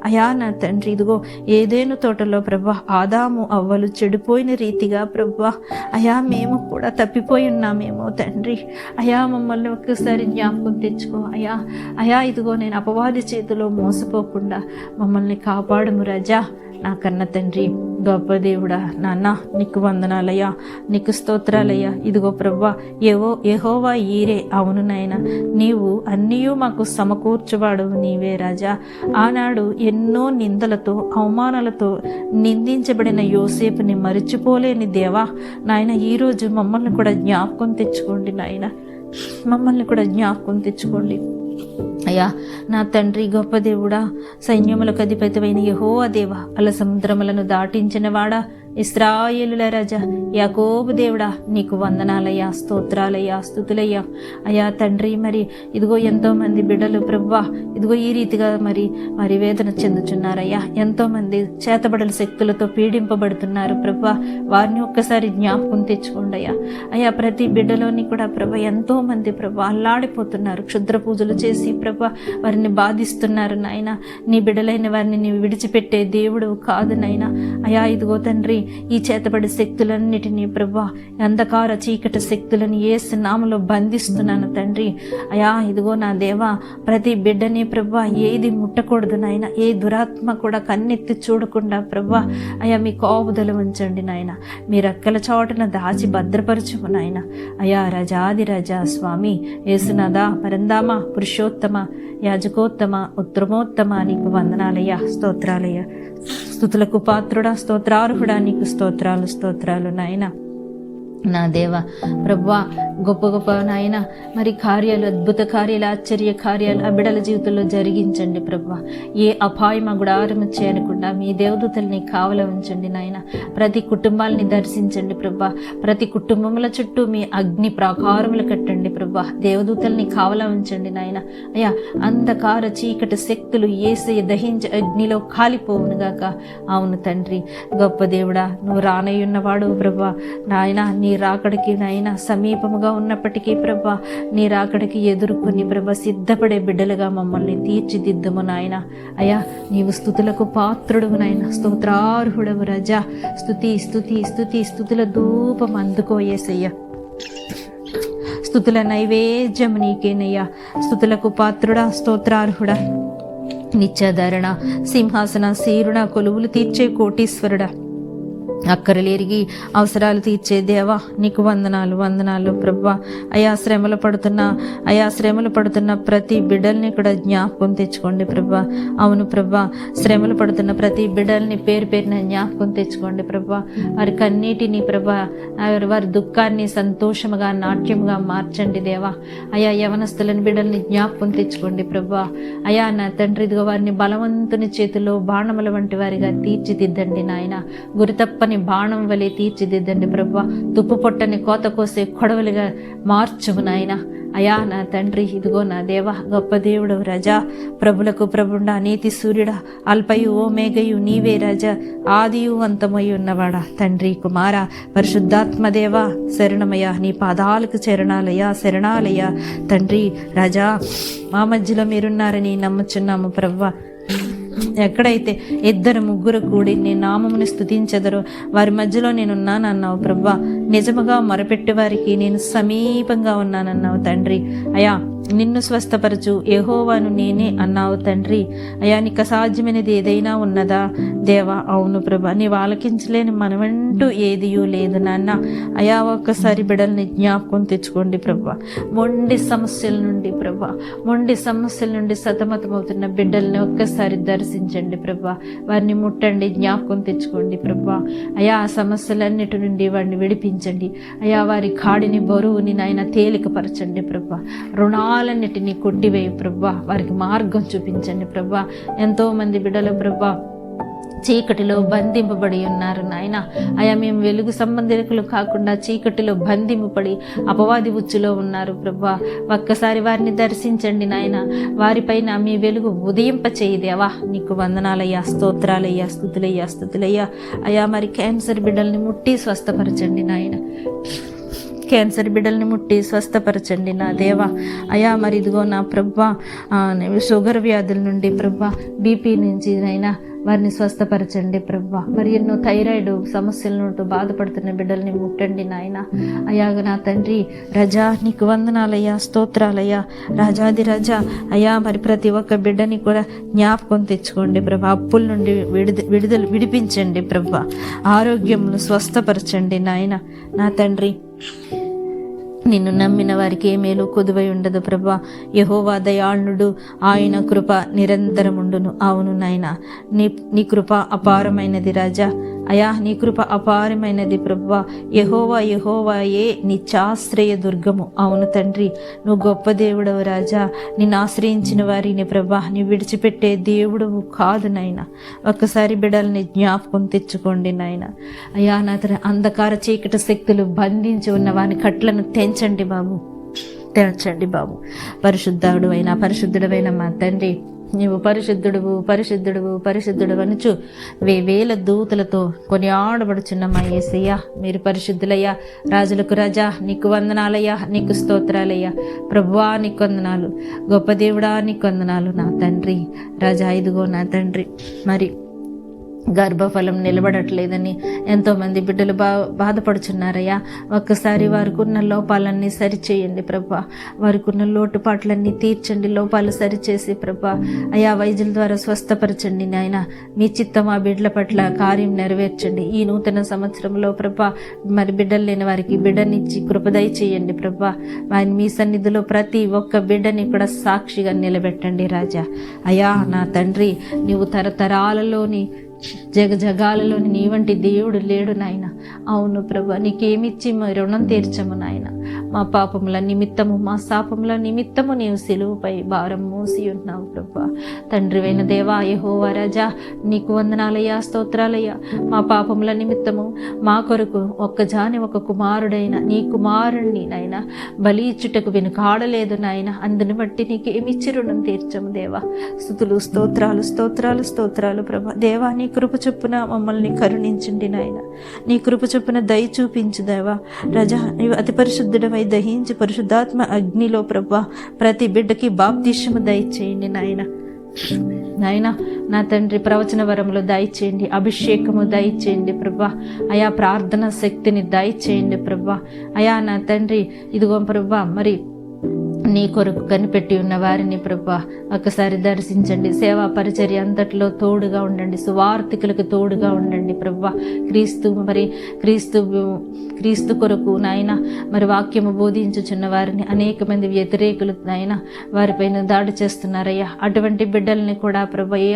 అయా నా తండ్రి, ఇదిగో ఏదేను తోటలో ప్రభా ఆదాము అవ్వలు చెడిపోయిన రీతిగా ప్రభా అయా మేము కూడా తప్పిపోయి ఉన్నామేమో తండ్రి. అయా, మమ్మల్ని ఒక్కసారి జ్ఞాపకం తెచ్చుకో అయా. అయా, ఇదిగో నేను అపవాది చేతిలో మోసపోకుండా మమ్మల్ని కాపాడము రాజా. నా కన్న తండ్రి, గొప్ప దేవుడా నాన్న, నీకు వందనాలయ్యా, నీకు స్తోత్రాలయ్యా. ఇదిగో ప్రభా, యెహోవా ఈరే. అవును నాయన, నీవు అన్నీయూ మాకు సమకూర్చువాడు నీవే రాజా. ఆనాడు ఎన్నో నిందలతో, అవమానాలతో నిందించబడిన యోసేపుని మరిచిపోలేని దేవా నాయన, ఈరోజు మమ్మల్ని కూడా జ్ఞాపకం తెచ్చుకోండి నాయన, మమ్మల్ని కూడా జ్ఞాపకం తెచ్చుకోండి అయ్యా. నా తండ్రి, గొప్ప దేవుడా, సైన్యములకు అధిపతివైన యెహోవా దేవా, అల సముద్రములను దాటించిన వాడా, ఇశ్రాయేలుల రాజా, యాకోబు దేవుడా, నీకు వందనాలయ్యా, స్తోత్రాలయ్యా, స్తుతులయ్యా. అయ్యా తండ్రి, మరి ఇదిగో ఎంతో మంది బిడ్డలు ప్రభా ఇదిగో ఈ రీతిగా మరి వేదన చెందుచున్నారయ్యా. ఎంతో మంది చేతబడల శక్తులతో పీడింపబడుతున్నారు ప్రభా. వారిని ఒక్కసారి జ్ఞాపకం తెచ్చుకోండి అయ్యా. అయ్యా, ప్రతి బిడ్డలోని కూడా ప్రభా ఎంతో మంది ప్రభా అల్లాడిపోతున్నారు, క్షుద్ర పూజలు చేసి ప్రభా వారిని బాధిస్తున్నారు నాయన. నీ బిడ్డలైన వారిని నీవు విడిచిపెట్టే దేవుడు కాదు నాయన. అయ్యా, ఇదిగో తండ్రి, ఈ చేతబడి శక్తులన్నిటినీ ప్రభా, అంధకార చీకటి శక్తులను యేసు నామములో బంధిస్తున్నాను తండ్రి. అయా ఇదిగో నా దేవా, ప్రతి బిడ్డని ప్రభా ఏది ముట్టకూడదు నాయన, ఏ దురాత్మ కూడా కన్నెత్తి చూడకుండా ప్రభా అయా మీ కాపుదల ఉంచండి నాయన, మీ రెక్కల చాటున దాచి భద్రపరచుము నాయన. అయా రాజాది రాజా స్వామి యేసునాథా, పరందామ, పురుషోత్తమ, యాజకోత్తమ, ఉత్తమోత్తమ నీకు వందనాలయ్యా, స్తోత్రాలయ్యా. స్తుతులకు పాత్రుడా, స్తోత్రార్హుడా, నీకు స్తోత్రాలు స్తోత్రాలు నాయన. నా దేవ ప్రభువా, గొప్ప గొప్ప నాయన మరి కార్యాలు, అద్భుత కార్యాలు, ఆశ్చర్య కార్యాలు ఆ బిడ్డల జీవితంలో జరిగించండి ప్రభువా. ఏ అపాయం ఆ గుడారము చేయకుండా మీ దేవదూతల్ని కావల ఉంచండి నాయన. ప్రతి కుటుంబాలని దర్శించండి ప్రభా, ప్రతి కుటుంబముల చుట్టూ మీ అగ్ని ప్రాకారములు కట్టండి ప్రభా, దేవదూతల్ని కావల ఉంచండి నాయన. అయ్యా అంధకార చీకటి శక్తులు యేసయ్య దహించ అగ్నిలో కాలిపోవునుగాక. అవును తండ్రి, గొప్ప దేవుడా, నువ్వు రానయ్యున్నవాడు ప్రభా నాయన. నీ రాకడికి నాయన సమీపముగా ఉన్నప్పటికీ ప్రభా, నీ రాకడికి ఎదుర్కొని ప్రభా సిద్ధపడే బిడ్డలుగా మమ్మల్ని తీర్చిదిద్దుము నాయన. అయ్యా నీవు స్తుతులకు పాత్రుడువు నాయన, స్తోత్రార్హుడవు రజా. స్తుతి స్తుతి స్తుతి స్తుతుల ధూపం అందుకో యేసయ్య, స్తుతుల నైవేద్యం నీకేనయ్యా. స్తుతులకు పాత్రుడా, స్తోత్రార్హుడా, నిత్యాధారణ, సింహాసన శీరుణ, కొలువులు తీర్చే కోటీశ్వరుడా, అక్కరలేరిగి అవసరాలు తీర్చే దేవా నీకు వందనాలు వందనాలు ప్రభా. అయా శ్రమలు పడుతున్న ప్రతి బిడ్డల్ని కూడా జ్ఞాపకం తెచ్చుకోండి ప్రభా. అవును ప్రభా, శ్రమలు పడుతున్న ప్రతి బిడ్డల్ని పేరు పేరున జ్ఞాపకం తెచ్చుకోండి ప్రభా. వారి కన్నీటిని ప్రభా, వారి దుఃఖాన్ని సంతోషముగా నాట్యముగా మార్చండి దేవా. అయా యవనస్తులని బిడ్డల్ని జ్ఞాపకం తెచ్చుకోండి ప్రభా. అయా నా తండ్రి, ఇదిగో వారిని బలవంతుని చేతిలో బాణముల వంటి వారిగా తీర్చిదిద్దండి నాయన. గురితప్పని బాణం వలె తీర్చిదిద్దండి ప్రభా. తుప్పు పొట్టని కోత కోసే కొడవలిగా మార్చుము నాయన. అయా నా తండ్రి, ఇదిగో నా దేవ, గొప్ప దేవుడు రజా, ప్రభులకు ప్రభుండా, నీతి సూర్యుడా, అల్పయు ఓ మేఘయు నీవే రాజా, ఆదియు అంతమై ఉన్నవాడా, తండ్రి కుమార పరిశుద్ధాత్మదేవా శరణమయ్యా. నీ పాదాలకు శరణాలయ్యా, శరణాలయ్యా తండ్రి రాజా. మా మధ్యలో మీరున్నారని నమ్ముచున్నాము ప్రవ్వా. ఎక్కడైతే 2-3 కూడి నీ నామముని స్తుతించెదరో వారి మధ్యలో నేనున్నానన్నావు ప్రభా. నిజముగా మొరపెట్టే వారికి నేను సమీపంగా ఉన్నానన్నావు తండ్రి. అయా నిన్ను స్వస్థపరచు యెహోవాను నేనే అన్నావు తండ్రి. అయా నీకు అసాధ్యమైనది ఏదైనా ఉన్నదా దేవా? అవును ప్రభా, నీవు ఆలకించలేని మనమంటూ ఏదియూ లేదు నాన్న. అయా ఒక్కసారి బిడ్డల్ని జ్ఞాపకం తెచ్చుకోండి ప్రభా. మొండి సమస్యల నుండి సతమతమవుతున్న బిడ్డల్ని ఒక్కసారి దర్శించండి ప్రభా. వారిని ముట్టండి, జ్ఞాపకం తెచ్చుకోండి ప్రభా. అయా ఆ సమస్యలన్నిటి నుండి వారిని విడిపించండి. అయా వారి కాడిని బరువుని నాయన తేలికపరచండి ప్రభా. రుణాలన్నిటినీ కొట్టివేయి ప్రభా. వారికి మార్గం చూపించండి ప్రభా. ఎంతో మంది బిడ్డలు ప్రభా చీకటిలో బంధింపబడి ఉన్నారు నాయన. అయా మేము వెలుగు సంబంధికులు కాకుండా చీకటిలో బంధింపబడి అపవాది ఉచ్చులో ఉన్నారు ప్రభా. ఒక్కసారి వారిని దర్శించండి నాయన. వారిపైన మీ వెలుగు ఉదయింప చేయదేవా. నీకు వందనాలయ్యా, స్తోత్రాలయ్యా, స్తుతులయ్యా. అయా మరి క్యాన్సర్ బిడ్డల్ని ముట్టి స్వస్థపరచండి నాయన. క్యాన్సర్ బిడ్డల్ని ముట్టి స్వస్థపరచండి నా దేవా. అయా మరి ఇదిగో నా ప్రభా, షుగర్ వ్యాధుల నుండి ప్రభా, బీపీ నుంచి నైనా వారిని స్వస్థపరచండి ప్రభా. మరి ఎన్నో థైరాయిడ్ సమస్యల నుండి బాధపడుతున్న బిడ్డల్ని ముట్టండి నాయన. అయాగ నా తండ్రి రజా నీకు వందనాలయ్యా, స్తోత్రాలయ్యా, రాజాది రాజా. అయా మరి ప్రతి ఒక్క బిడ్డని కూడా జ్ఞాపకం తెచ్చుకోండి ప్రభా. అప్పుల నుండి విడిపించండి ప్రభా. ఆరోగ్యమును స్వస్థపరచండి నాయన. నా తండ్రి నిన్ను నమ్మిన వారికి ఏ మేలు కొదువై ఉండదు ప్రభా. యెహోవా దయాళుడు, ఆయన కృప నిరంతరముండును. అవును నాయన, నీ కృప అపారమైనది రాజా. అయా నీ కృప అపారమైనది ప్రభా. యెహోవాయే నిత్యాశ్రయ దుర్గము. అవును తండ్రి, నువ్వు గొప్ప దేవుడవు రాజా. నిన్ను ఆశ్రయించిన వారిని ప్రభా నీ విడిచిపెట్టే దేవుడవు కాదు నాయన. ఒక్కసారి బిడ్డల్ని జ్ఞాపకం తెచ్చుకోండి నాయన. అయా నా అంధకార చీకటి శక్తులు బంధించి ఉన్న వాని కట్లను తెంచండి బాబు. పరిశుద్ధుడవైన మా తండ్రి, నీవు పరిశుద్ధుడు అనుచు 1000 దూతలతో కొనియాడబడుచున్న మా యేసయ్యా, మీరు పరిశుద్ధులయ్యా. రాజులకు రాజా నీకు వందనాలయ్యా, నీకు స్తోత్రాలయ్యా. ప్రభువా నీకు వందనాలు, గొప్ప దేవుడా నీకు వందనాలు నా తండ్రి. రాజా ఇదిగో నా తండ్రి, మరి గర్భఫలం నిలబడట్లేదని ఎంతోమంది బిడ్డలు బాధపడుచున్నారయ్యా. ఒక్కసారి వారికి ఉన్న లోపాలన్నీ సరిచేయండి ప్రభా. వారికి ఉన్న లోటుపాట్లన్నీ తీర్చండి, లోపాలు సరిచేసి ప్రభా అయా వైద్యుల ద్వారా స్వస్థపరచండి నాయన. మీ చిత్తం ఆ బిడ్డల పట్ల కార్యం నెరవేర్చండి. ఈ నూతన సంవత్సరంలో ప్రభా మరి బిడ్డలు లేని వారికి బిడ్డనిచ్చి కృపదయ చేయండి ప్రభా. ఆయన మీ సన్నిధిలో ప్రతి ఒక్క బిడ్డని కూడా సాక్షిగా నిలబెట్టండి రాజా. అయా నా తండ్రి, నీవు తరతరాలలోని జగాలలోని నీ వంటి దేవుడు లేడు నాయన. అవును ప్రభా, నీకేమిచ్చి మా రుణం తీర్చము నాయన. మా పాపముల నిమిత్తము, మా శాపముల నిమిత్తము నీవు సిలువపై భారం మోసి ఉన్నావు ప్రభా. తండ్రివైన దేవా యెహోవా రాజా, నీకు వందనాలయ్యా, స్తోత్రాలయ్యా. మా పాపముల నిమిత్తము మా కొరకు ఒక కుమారుడైన నీ కుమారుణ్ణి నాయన బలి ఇచ్చుటకు వెనుకాడలేదు నాయన. అందుని బట్టి నీకేమిచ్చి రుణం తీర్చము దేవా. స్తుతులు స్తోత్రాలు స్తోత్రాలు స్తోత్రాలు ప్రభా. దేవా, నీ కృప చొప్పున మమ్మల్ని కరుణించండి నాయన. నీ కృప చొప్పున దయ చూపించు దేవా రజా. నీవు అతి పరిశుద్ధుడవై దహించి పరిశుద్ధాత్మ అగ్నిలో ప్రభా ప్రతి బిడ్డకి బాప్తిష్యము దయచేయండి నాయన. నాయన నా తండ్రి, ప్రవచన వరములు దయచేయండి, అభిషేకము దయచేయండి ప్రభా. అయా ప్రార్థన శక్తిని దయచేయండి ప్రభా. అయా నా తండ్రి, ఇదిగో ప్రభా మరి నీ కొరకు కనిపెట్టి ఉన్న వారిని ప్రభా ఒకసారి దర్శించండి. సేవా పరిచర్య అంతట్లో తోడుగా ఉండండి, సువార్థికులకు తోడుగా ఉండండి ప్రభా. క్రీస్తు కొరకు నాయన మరి వాక్యము బోధించుచున్న వారిని అనేక మంది వ్యతిరేకులు నాయన వారిపైన దాడి చేస్తున్నారయ్యా. అటువంటి బిడ్డల్ని కూడా ప్రభా ఏ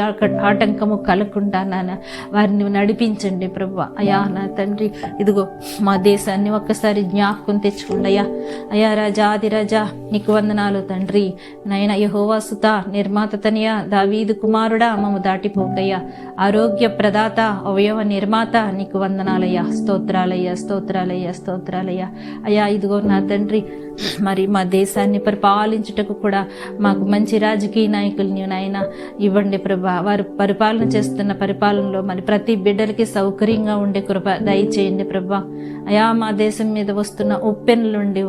ఆటంకము కలగకుండా నాన్న వారిని నడిపించండి ప్రభా. అయా నా తండ్రి, ఇదిగో మా దేశాన్ని ఒక్కసారి జ్ఞాపకం తెచ్చుకోండి అయ్యా. అయా రాజా, ఆది రాజా, నీకు వందనాలు తండ్రి. నాయన యెహోవా సుత, నిర్మాత తనయ, దావీదు కుమారుడా, మమ్ము దాటిపోకయ్యా. ఆరోగ్య ప్రదాత, అవయవ నిర్మాత, నీకు వందనాలయ్యా. స్తోత్రాలయ్యా, స్తోత్రాలయ్యా, స్తోత్రాలయ్యా. అయ్యా ఇదిగో నా తండ్రి, మరి మా దేశాన్ని పరిపాలించుటకు కూడా మాకు మంచి రాజకీయ నాయకుల్ని నాయన ఇవ్వండి ప్రభా. వారు పరిపాలన చేస్తున్న పరిపాలనలో మరి ప్రతి బిడ్డలకి సౌకర్యంగా ఉండే కృప దయచేయండి ప్రభా. అయా మా దేశం మీద వస్తున్న ఉప్పెనుల నుండి,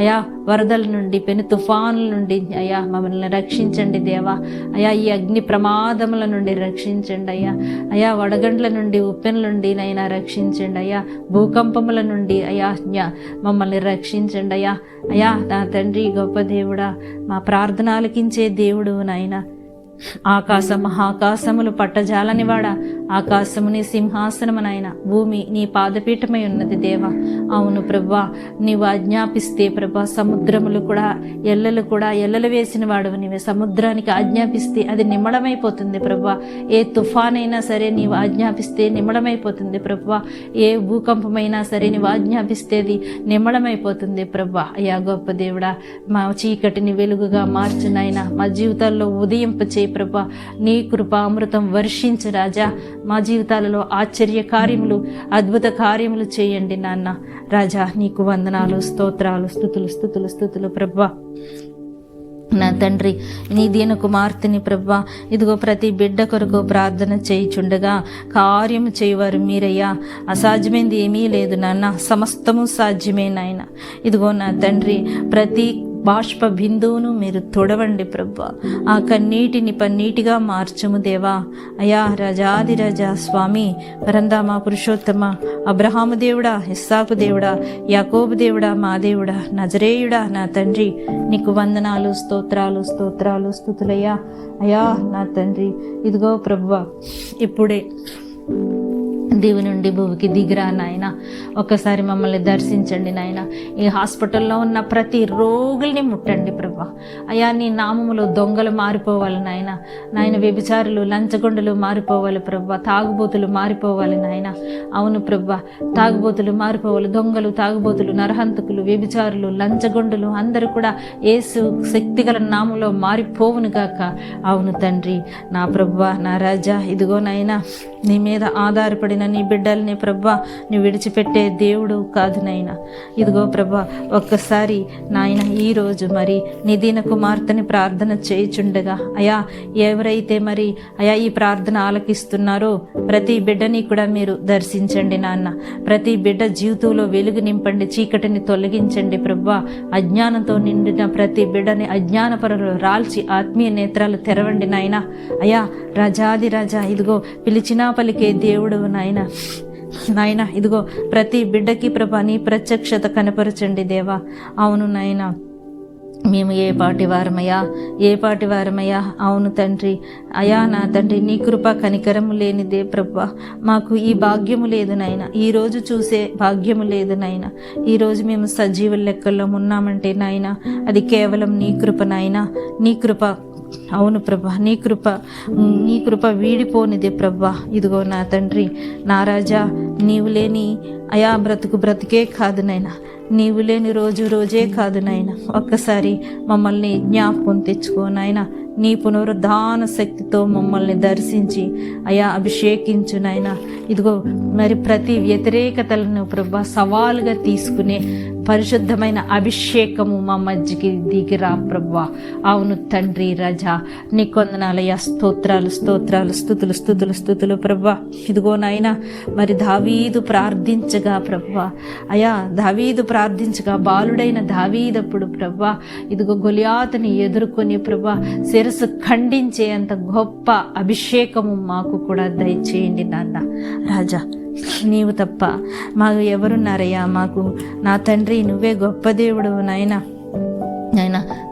అయా వరదల నుండి, పెను తుఫానుల నుండి అయ్యా మమ్మల్ని రక్షించండి దేవా. అయా ఈ అగ్ని ప్రమాదముల నుండి రక్షించండి అయ్యా. అయా వడగండ్ల నుండి, ఉప్పెనుల నుండి నైనా రక్షించండి అయ్యా. భూకంపముల నుండి అయా మమ్మల్ని రక్షించండి అయ్యా. అయ్యా నా తండ్రి, గొప్ప దేవుడా, మా ప్రార్థన ఆలకించే దేవుడు నాయన. మహాకాశములు పట్టజాలనివాడా, ఆకాశముని సింహాసనమునైన, భూమి నీ పాదపీఠమై ఉన్నది దేవా. అవును ప్రభా, నీవు ఆజ్ఞాపిస్తే ప్రభా సముద్రములు కూడా ఎల్లలు వేసిన వాడు నీవే. సముద్రానికి ఆజ్ఞాపిస్తే అది నిమ్మడమైపోతుంది ప్రభా. ఏ తుఫానైనా సరే నీవు ఆజ్ఞాపిస్తే నిమ్మడమైపోతుంది ప్రభా. ఏ భూకంపమైనా సరే నీవు ఆజ్ఞాపిస్తే అది నిమ్మడమైపోతుంది ప్రభా. అయ్యా గొప్ప దేవుడా, మా చీకటిని వెలుగుగా మార్చునైనా, మా జీవితాల్లో ఉదయింపచే ప్రభా. నీ కృప అమృతం వర్షించు రాజా. మా జీవితాలలో ఆశ్చర్య కార్యములు, అద్భుత కార్యములు చేయండి నాన్న రాజా. నీకు వందనాలు, స్తోత్రాలు, స్తుతులు ప్రభా. నా తండ్రి, నీ దీన కుమార్తెని ప్రభా ఇదిగో ప్రతి బిడ్డ కొరకు ప్రార్థన చేయుచుండగా కార్యము చేయవారు మీరయ్యా. అసాధ్యమైంది ఏమీ లేదు నాన్న, సమస్తము సాధ్యమే నాయన. ఇదిగో నా తండ్రి, ప్రతి బాష్ప బిందువును మీరు తొడవండి ప్రభా. ఆ కన్నీటిని పన్నీటిగా మార్చము దేవా. అయా రాజాది రాజా స్వామి, పరంధామ పురుషోత్తమ, అబ్రహాము దేవుడా, ఇస్సాకు దేవుడా, యాకోబు దేవుడా, మా దేవుడా, నజరేయుడా, నా తండ్రి నీకు వందనాలు, స్తోత్రాలు, స్తుతులయ్యా. అయా నా తండ్రి, ఇదిగో ప్రభువా ఇప్పుడే దీవి నుండి భూమికి దిగిరా నాయన. ఒక్కసారి మమ్మల్ని దర్శించండి నాయన. ఈ హాస్పిటల్లో ఉన్న ప్రతి రోగుల్ని ముట్టండి ప్రభా. అయా నీ నామములో దొంగలు మారిపోవాలి నాయన. వ్యభిచారులు, లంచగొండలు మారిపోవాలి ప్రభా. తాగుబోతులు మారిపోవాలి నాయన. అవును ప్రభా, తాగుబోతులు మారిపోవాలి. దొంగలు, తాగుబోతులు, నరహంతకులు, వ్యభిచారులు, లంచగొండలు అందరూ కూడా యేసు శక్తిగల నామంలో మారిపోవును గాక. అవును తండ్రి, నా ప్రభా, నా రాజా, ఇదిగో నాయన నీ మీద ఆధారపడిన నీ బిడ్డల్ని ప్రభా నువ్వు విడిచిపెట్టే దేవుడు కాదు నాయన. ఇదిగో ప్రభా, ఒక్కసారి నాయన ఈరోజు మరి నీ దీన కుమార్తెని ప్రార్థన చేయుచుండగా అయా ఎవరైతే మరి అయా ఈ ప్రార్థన ఆలకిస్తున్నారో ప్రతి బిడ్డని కూడా మీరు దర్శించండి నాన్న. ప్రతి బిడ్డ జీవితంలో వెలుగు నింపండి, చీకటిని తొలగించండి ప్రభా. అజ్ఞానంతో నిండిన ప్రతి బిడ్డని అజ్ఞాన పరులు రాల్చి ఆత్మీయ నేత్రాలు తెరవండి నాయన. అయా రాజాది రాజా, ఇదిగో పిలిచినా పలికే దేవుడు నాయన. నాయన ఇదిగో ప్రతి బిడ్డకి ప్రభా నీ ప్రత్యక్షత కనపరచండి దేవా. అవును నాయన, మేము ఏ పాటి వారమయ్యా. అవును తండ్రి, అయా నా తండ్రి, నీ కృప కనికరము లేనిదే ప్రభా మాకు ఈ భాగ్యము లేదు నాయన, ఈరోజు చూసే భాగ్యము లేదు నాయన. ఈరోజు మేము సజీవుల లెక్కల్లో ఉన్నామంటే నాయన అది కేవలం నీ కృప నాయన, నీ కృప. అవును ప్రభా, నీ కృప వీడిపోనిదే ప్రభా. ఇదిగో నా తండ్రి, నా రాజా, నీవు లేని అయా బ్రతుకే కాదు నాయన, నీవు లేని రోజే కాదు నాయన. ఒక్కసారి మమ్మల్ని జ్ఞాపకం తెచ్చుకో నాయన. నీ పునరుద్ధాన శక్తితో మమ్మల్ని దర్శించి అయా అభిషేకించు నాయన. ఇదిగో మరి ప్రతి వ్యతిరేకతలను ప్రభా సవాలుగా తీసుకునే పరిశుద్ధమైన అభిషేకము మా మధ్యకి దిగిరా ప్రభా. అవును తండ్రి రాజా, నీ కొందనాలయ్యా. స్తోత్రాలు స్తుతులు ప్రభా. ఇదిగో నాయన, మరి దావీదు ప్రార్థించగా ప్రభా, అయా దావీదు ప్రార్థించగా బాలుడైన దావీదప్పుడు ప్రభా ఇదిగో గొలియాతుని ఎదుర్కొని ప్రభా శిరస్సు ఖండించే అంత గొప్ప అభిషేకము మాకు కూడా దయచేయండి నాన్న రాజా. నీవు తప్ప మాకు ఎవరున్నారయ్యా? మాకు నా తండ్రి నువ్వే గొప్ప దేవుడు నాయన.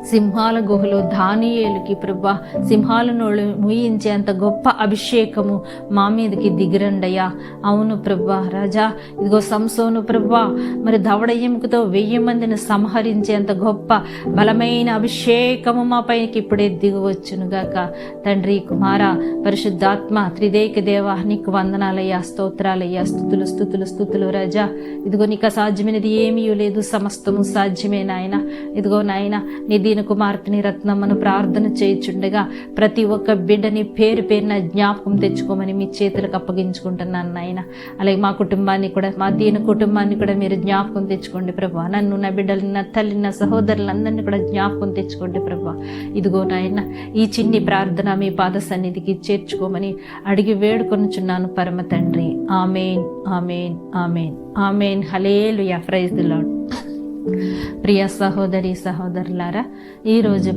సింహాల గుహలో దానియేలుకి ప్రభా సింహాల నోళ్ళు ముయించే అంత గొప్ప అభిషేకము మా మీదకి దిగిరండయ్యా. అవును ప్రభా రాజా, ఇదిగో సంసోను ప్రభా మరి దవడ ఎముకతో 1000 మందిని సంహరించే అంత గొప్ప బలమైన అభిషేకము మా పైకి ఇప్పుడే దిగవచ్చునుగాక. తండ్రి, కుమార, పరిశుద్ధాత్మ త్రిదేక దేవ, నీకు వందనాలయ్యా, స్తోత్రాలయ్యా. స్తుతులు రాజా. ఇదిగో నీకు అసాధ్యమైనది ఏమీ లేదు, సమస్తము సాధ్యమే నాయన. ఇదిగో నాయన, నీ దీన కుమార్తెని రత్నమ్మను ప్రార్థన చేయుచుండగా ప్రతి ఒక్క బిడ్డని పేరున జ్ఞాపకం తెచ్చుకోమని మీ చేతులకు అప్పగించుకుంటున్నాను నాయన. అలాగే మా కుటుంబాన్ని కూడా, మా దీన కుటుంబాన్ని కూడా మీరు జ్ఞాపకం తెచ్చుకోండి ప్రభా. నన్ను, నా బిడ్డలు, నా తల్లి, నా సహోదరులందరినీ కూడా జ్ఞాపకం తెచ్చుకోండి ప్రభా. ఇదిగో నాయన, ఈ చిన్ని ప్రార్థన మీ పాద సన్నిధికి చేర్చుకోమని అడిగి వేడుకొనుచున్నాను పరమ తండ్రి. ఆమేన్, ఆమేన్, ఆమేన్, ఆమేన్. హల్లెలూయా. Praise the lord. ప్రియ సహోదరి సహోదరులారా, ఈరోజు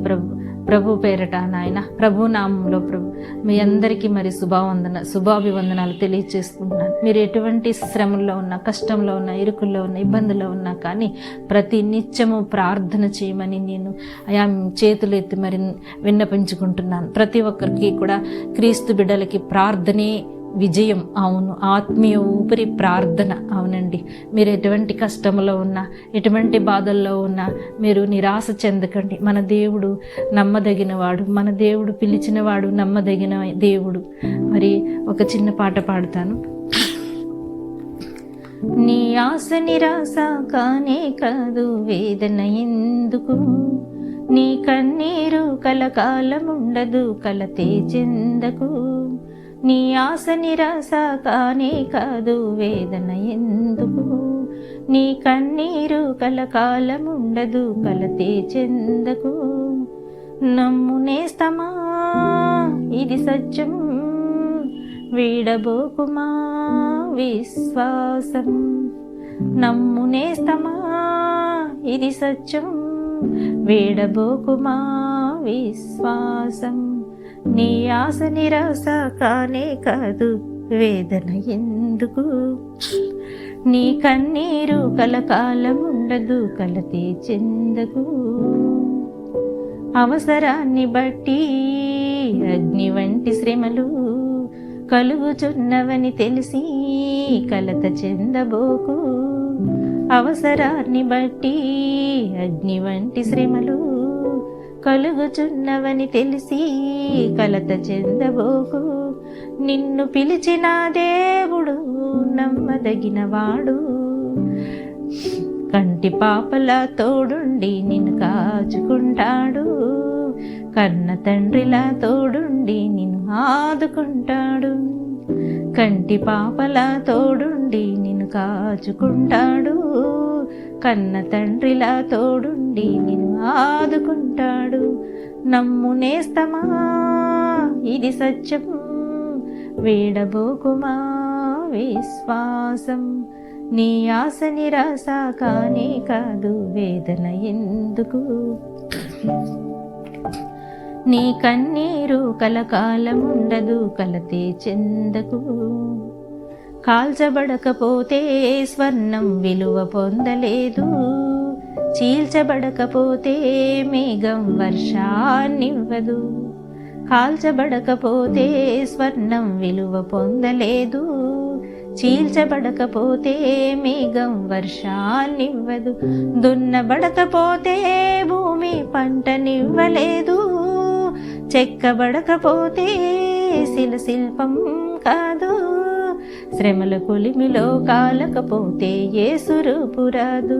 ప్రభు పేరట నాయన, ప్రభు నామంలో మీ అందరికీ మరి శుభాభివందనాలు తెలియచేసుకుంటున్నాను. మీరు ఎటువంటి శ్రమల్లో ఉన్నా, కష్టంలో ఉన్నా, ఇరుకుల్లో ఉన్నా, ఇబ్బందుల్లో ఉన్నా కానీ ప్రతి నిత్యము ప్రార్థన చేయమని నేను అయా చేతులు ఎత్తి మరి విన్నపించుకుంటున్నాను. ప్రతి ఒక్కరికి కూడా క్రీస్తు బిడ్డలకి ప్రార్థనే విజయం. అవును, ఆత్మీయ ఊపిరి ప్రార్థన. అవునండి, మీరు ఎటువంటి కష్టంలో ఉన్నా, ఎటువంటి బాధల్లో ఉన్నా మీరు నిరాశ చెందకండి. మన దేవుడు నమ్మదగినవాడు, మన దేవుడు పిలిచినవాడు నమ్మదగిన దేవుడు. మరి ఒక చిన్న పాట పాడతాను. నీ ఆశ నిరాశ కానే కాదు, వేదన ఎందుకు, నీ కన్నీరు కలకాలముండదు, కలతే చెందకు. నీ ఆశ నిరాశ కానే కాదు, వేదన ఎందుకు, నీ కన్నీరు కలకాలముండదు, కలతే చెందకు. నమ్మునేస్తమా ఇది సత్యం, వీడబోకుమా విశ్వాసం. నమ్మునేస్తమా ఇది సత్యం, వీడబోకుమా విశ్వాసం. నీ ఆశ నిరాశ కానే కాదు, వేదన ఎందుకు, నీ కన్నీరు కలకాలం ఉండదు, కలతే చెందకు. అవసరాన్ని బట్టి అగ్ని వంటి శ్రమలు కలుగుచున్నవని తెలిసి కలత చెందబోకు. అవసరాన్ని బట్టి అగ్ని వంటి శ్రమలు కలుగుచున్నవని తెలిసి కలత చెందబోకు. నిన్ను పిలిచిన దేవుడు నమ్మదగినవాడు, కంటి పాపలా తోడుండి నిన్ను కాచుకుంటాడు, కన్న తండ్రిలా తోడుండి నిన్ను ఆదుకుంటాడు. కంటి పాపలా తోడుండి నిన్ను కాచుకుంటాడు, కన్న తండ్రిలా తోడుండి నిన్ను ఆదుకుంటాడు. నమ్మునేస్తమా ఇది సత్యం, వీడబోకుమా విశ్వాసం. నీ ఆశ నిరాశ కానే కాదు, వేదన ఎందుకు. నీ కన్నీరు కలకాలముండదు, కలతే చెందకు. కాల్చబడకపోతే స్వర్ణం విలువ పొందలేదు, చీల్చబడకపోతే మేఘం వర్షాన్నివ్వదు. కాల్చబడకపోతే స్వర్ణం విలువ పొందలేదు, చీల్చబడకపోతే మేఘం వర్షాన్నివ్వదు. దున్నబడకపోతే భూమి పంటనివ్వలేదు, చెక్కబడకపోతే శిల్పం కాదు. శ్రమల కొలిమిలో కాలకపోతే యేసు రూపు రాదు,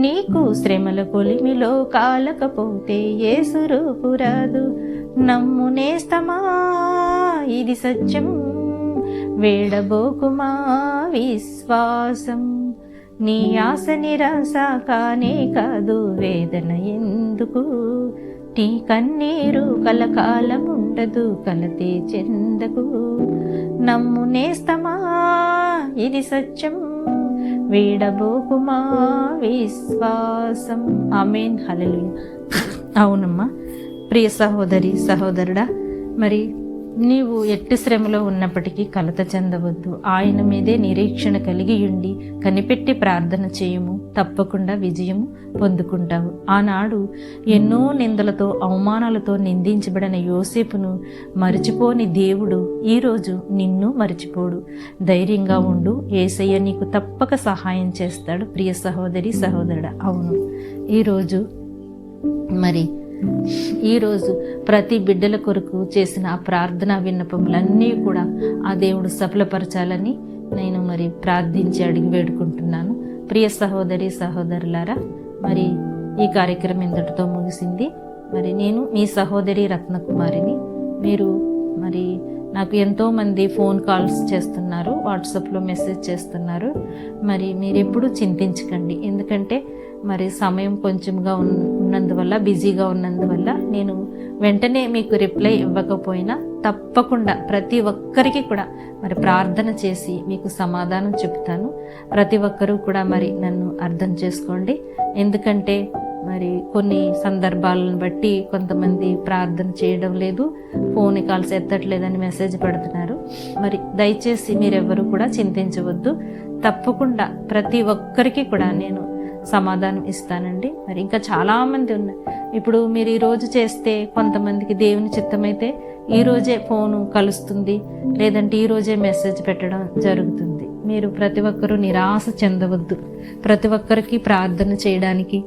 నీకు శ్రమల కొలిమిలో కాలకపోతే యేసు రూపు రాదు. నమ్ము నేస్తమా ఇది సత్యం, వేడబోకుమా విశ్వాసం. నీ ఆశ నిరాశ కానే కాదు, వేదన ఎందుకు. నీ కన్నీరు కలకాలముండదు, కలతే చెందకు. నమ్ము నేస్తమా ఇది సత్యం, వీడబోకుమా విశ్వాసం. ఆమేన్, హల్లెలూయా. అవునమ్మా ప్రియ సహోదరి సహోదరుడా, మరి నీవు ఎట్టి శ్రమలో ఉన్నప్పటికీ కలత చెందవద్దు. ఆయన మీదే నిరీక్షణ కలిగి ఉండి కనిపెట్టి ప్రార్థన చేయము, తప్పకుండా విజయము పొందుకుంటావు. ఆనాడు ఎన్నో నిందలతో అవమానాలతో నిందించబడిన యోసేపును మరిచిపోని దేవుడు ఈరోజు నిన్ను మరిచిపోడు. ధైర్యంగా ఉండు, యేసయ్య నీకు తప్పక సహాయం చేస్తాడు. ప్రియ సహోదరి సహోదరుడా, అవును ఈరోజు ప్రతి బిడ్డల కొరకు చేసిన ఆ ప్రార్థనా విన్నపములన్నీ కూడా ఆ దేవుడు సఫలపరచాలని నేను ప్రార్థించి అడిగి వేడుకుంటున్నాను. ప్రియ సహోదరి సహోదరులారా, ఈ కార్యక్రమం ఇంతటితో ముగిసింది. నేను మీ సహోదరి రత్నకుమారిని. మీరు నాకు ఎంతోమంది ఫోన్ కాల్స్ చేస్తున్నారు, వాట్సాప్లో మెసేజ్ చేస్తున్నారు. మీరు ఎప్పుడూ చింతించకండి, ఎందుకంటే సమయం కొంచెంగా ఉన్నందువల్ల, బిజీగా ఉన్నందువల్ల నేను వెంటనే మీకు రిప్లై ఇవ్వకపోయినా తప్పకుండా ప్రతి ఒక్కరికి కూడా ప్రార్థన చేసి మీకు సమాధానం చెప్తాను. ప్రతి ఒక్కరూ కూడా నన్ను అర్థం చేసుకోండి. ఎందుకంటే కొన్ని సందర్భాలను బట్టి కొంతమంది ప్రార్థన చేయడం లేదు, ఫోన్ కాల్స్ ఎత్తట్లేదని మెసేజ్ పెడుతున్నారు. దయచేసి మీరెవరు కూడా చింతించవద్దు. తప్పకుండా ప్రతి ఒక్కరికి కూడా నేను సమాధానం ఇస్తానండి. ఇంకా చాలామంది ఉన్నారు. ఇప్పుడు మీరు ఈరోజు చేస్తే కొంతమందికి దేవుని చిత్తమైతే ఈరోజే ఫోను కలుస్తుంది, లేదంటే ఈరోజే మెసేజ్ పెట్టడం జరుగుతుంది. మీరు ప్రతి ఒక్కరూ నిరాశ చెందవద్దు. ప్రతి ఒక్కరికి ప్రార్థన చేయడానికి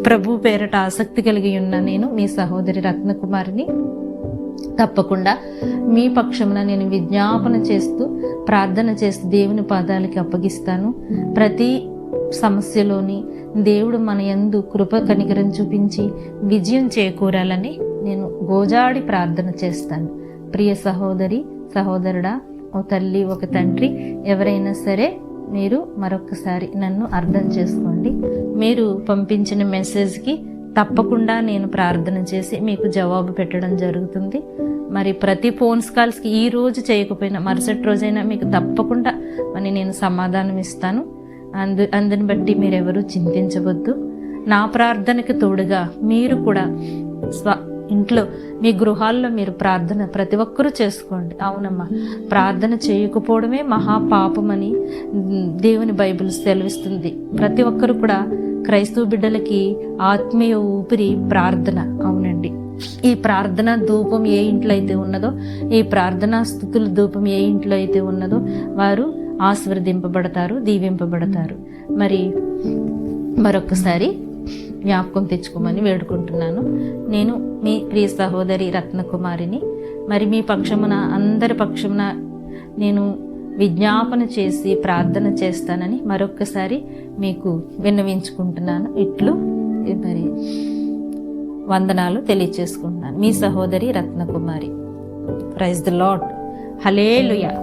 ప్రభు పేరట ఆసక్తి కలిగి ఉన్న నేను మీ సహోదరి రత్నకుమారిని. తప్పకుండా మీ పక్షమున నేను విజ్ఞాపన చేస్తూ ప్రార్థన చేస్తూ దేవుని పాదాలకి అప్పగిస్తాను. ప్రతి సమస్యలోని దేవుడు మన యందు కృప కనికరం చూపించి విజయం చేకూరాలని నేను గోజాడి ప్రార్థన చేస్తాను. ప్రియ సహోదరి సహోదరుడా, ఓ తల్లి ఒక తండ్రి ఎవరైనా సరే మీరు మరొకసారి నన్ను అర్థం చేసుకోండి. మీరు పంపించిన మెసేజ్కి తప్పకుండా నేను ప్రార్థన చేసి మీకు జవాబు పెట్టడం జరుగుతుంది. ప్రతి ఫోన్స్ కాల్స్కి ఈ రోజు చేయకపోయినా మరుసటి రోజైనా మీకు తప్పకుండా నేను సమాధానం ఇస్తాను. అందుని బట్టి మీరెవరూ చింతించవద్దు. నా ప్రార్థనకు తోడుగా మీరు కూడా ఇంట్లో మీ గృహాల్లో మీరు ప్రార్థన ప్రతి ఒక్కరూ చేసుకోండి. అవునమ్మా, ప్రార్థన చేయకపోవడమే మహాపాపమని దేవుని బైబిల్ సెలవిస్తుంది. ప్రతి ఒక్కరు కూడా క్రైస్తవ బిడ్డలకి ఆత్మీయ ఊపిరి ప్రార్థన. అవునండి, ఈ ప్రార్థన ధూపం ఏ ఇంట్లో అయితే ఉన్నదో, ఈ ప్రార్థనా స్తుతుల ధూపం ఏ ఇంట్లో అయితే ఉన్నదో వారు ఆశీర్వదింపబడతారు, దీవింపబడతారు. మరొకసారి జ్ఞాపకం తెచ్చుకోమని వేడుకుంటున్నాను. నేను మీ ప్రియ సహోదరి రత్నకుమారిని. మీ పక్షమున అందరి పక్షమున నేను విజ్ఞాపన చేసి ప్రార్థన చేస్తానని మరొక్కసారి మీకు విన్నవించుకుంటున్నాను. ఇట్లు వందనాలు తెలియచేసుకుంటున్నాను. మీ సహోదరి Ratnakumari. Praise the Lord. Hallelujah.